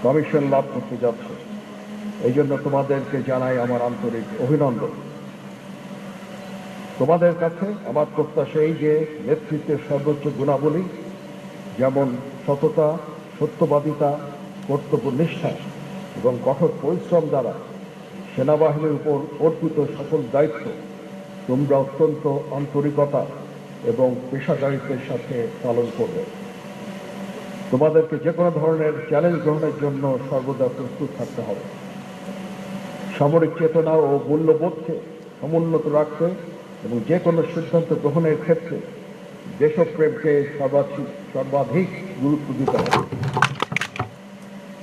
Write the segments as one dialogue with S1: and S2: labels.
S1: Commission লাভ করতে যাচ্ছে। এই জন্য তোমাদেরকে জানাই আমার আন্তরিক অভিনন্দন। তোমাদের কাছে আমার প্রত্যাশা এই যে নেতৃত্বের সর্বোচ্চ গুণাবলী যেমন সততা, সত্যবাদিতা, কর্তব্যনিষ্ঠা এবং কঠোর পরিশ্রম দ্বারা সেনাবাহিনীর উপর অর্পিত সকল দায়িত্ব তোমরা অত্যন্ত আন্তরিকতা এবং পেশাদারিত্বের সাথে পালন করবে। তোমাদেরকে যে কোনো ধরনের চ্যালেঞ্জ গ্রহণের জন্য সর্বদা প্রস্তুত থাকতে হবে। সামরিক চেতনা ও মূল্যবোধকে সমুন্নত রাখতে এবং যে কোনো সিদ্ধান্ত গ্রহণের ক্ষেত্রে দেশপ্রেমকে সর্বাধিক গুরুত্ব দিতে হবে।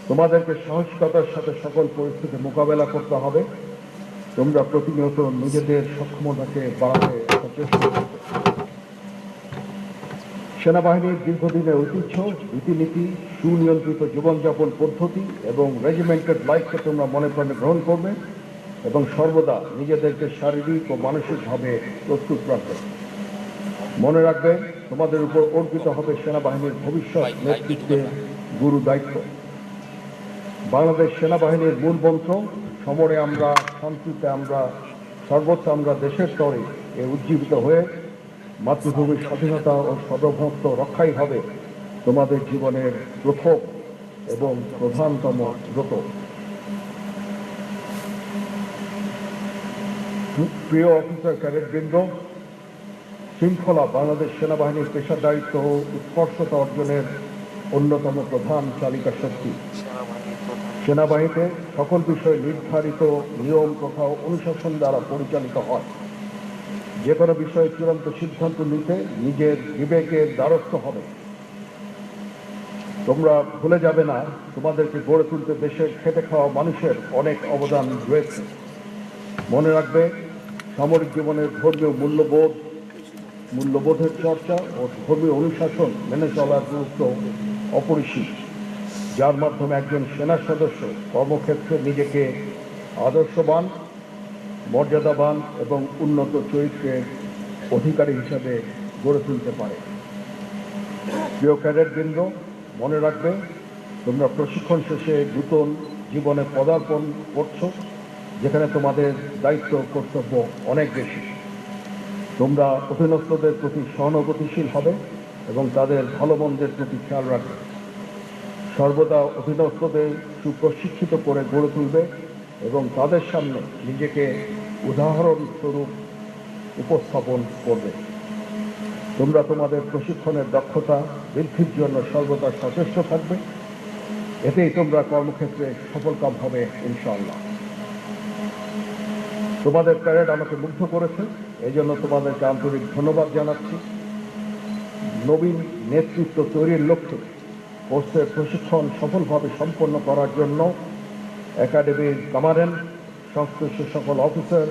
S1: তোমাদেরকে সাহসিকতার সাথে সকল পরিস্থিতি মোকাবেলা করতে হবে। তোমরা প্রতিনিয়ত নিজেদের সক্ষমতাকে বাড়াতে চেষ্টা করবে। সেনাবাহিনীর দীর্ঘদিনের ঐতিহ্য, রীতিনীতি, সুনিয়ন্ত্রিত জীবনযাপন পদ্ধতি এবং রেজিমেন্টেড লাইফকে তোমরা মনে প্রাণে গ্রহণ করবে এবং সর্বদা নিজেদেরকে শারীরিক ও মানসিকভাবে প্রস্তুত রাখবে। মনে রাখবে, তোমাদের উপর অর্পিত হবে সেনাবাহিনীর ভবিষ্যৎ নেতৃত্বের গুরু দায়িত্ব। বাংলাদেশ সেনাবাহিনীর মূল মন্ত্র সমরে আমরা, শান্তিতে আমরা, সর্বোচ্চ আমরা দেশের তরে এ উজ্জীবিত হয়ে মাতৃভূমির স্বাধীনতা ও সার্বভৌমত্ব রক্ষাই হবে তোমাদের জীবনের প্রথম এবং প্রধানতম ব্রত। প্রিয় অফিসার ক্যাডেটবৃন্দ, শৃঙ্খলা বাংলাদেশ সেনাবাহিনীর পেশাদারিত্ব ও উৎকর্ষতা অর্জনের অন্যতম প্রধান চালিকা শক্তি। সেনাবাহিনীতে সকল বিষয় নির্ধারিত নিয়ম তথা অনুশাসন দ্বারা পরিচালিত হয়। যে কোনো বিষয়ে চূড়ান্ত সিদ্ধান্ত নিতে নিজের বিবেকের দ্বারস্থ হবে। তোমরা ভুলে যাবে না, তোমাদেরকে গড়ে তুলতে দেশের খেটে খাওয়া মানুষের অনেক অবদান রয়েছে। মনে রাখবে, সামরিক জীবনের ধর্মীয় মূল্যবোধের চর্চা ও ধর্মীয় অনুশাসন মেনে চলার গুরুত্ব অপরিসীম, যার মাধ্যমে একজন সেনা সদস্য কর্মক্ষেত্রে নিজেকে আদর্শবান, মর্যাদাবান এবং উন্নত চরিত্রের অধিকারী হিসাবে গড়ে তুলতে পারে। প্রিয় ক্যাডেটবৃন্দ, মনে রাখবে, তোমরা প্রশিক্ষণ শেষে নূতন জীবনে পদার্পণ করছো, যেখানে তোমাদের দায়িত্ব কর্তব্য অনেক বেশি। তোমরা অধীনস্থদের প্রতি সহানুভূতিশীল হবে এবং তাদের ভালো মন্দের প্রতি খেয়াল রাখবে। সর্বদা অধীনস্থদের সুপ্রশিক্ষিত করে গড়ে তুলবে এবং তাদের সামনে নিজেকে উদাহরণস্বরূপ উপস্থাপন করবে। তোমরা তোমাদের প্রশিক্ষণের দক্ষতা বৃদ্ধির জন্য সর্বদা সচেষ্ট থাকবে। এতেই তোমরা কর্মক্ষেত্রে সফলকাম হবে ইনশাআল্লাহ। তোমাদের প্যারেড আমাকে মুগ্ধ করেছে, এই জন্য তোমাদেরকে আন্তরিক ধন্যবাদ জানাচ্ছি। নবীন নেতৃত্ব তৈরির লক্ষ্যে কোর্সের প্রশিক্ষণ সফলভাবে সম্পন্ন করার জন্য একাডেমির কমান্ড্যান্ট, সংশ্লিষ্ট সকল অফিসার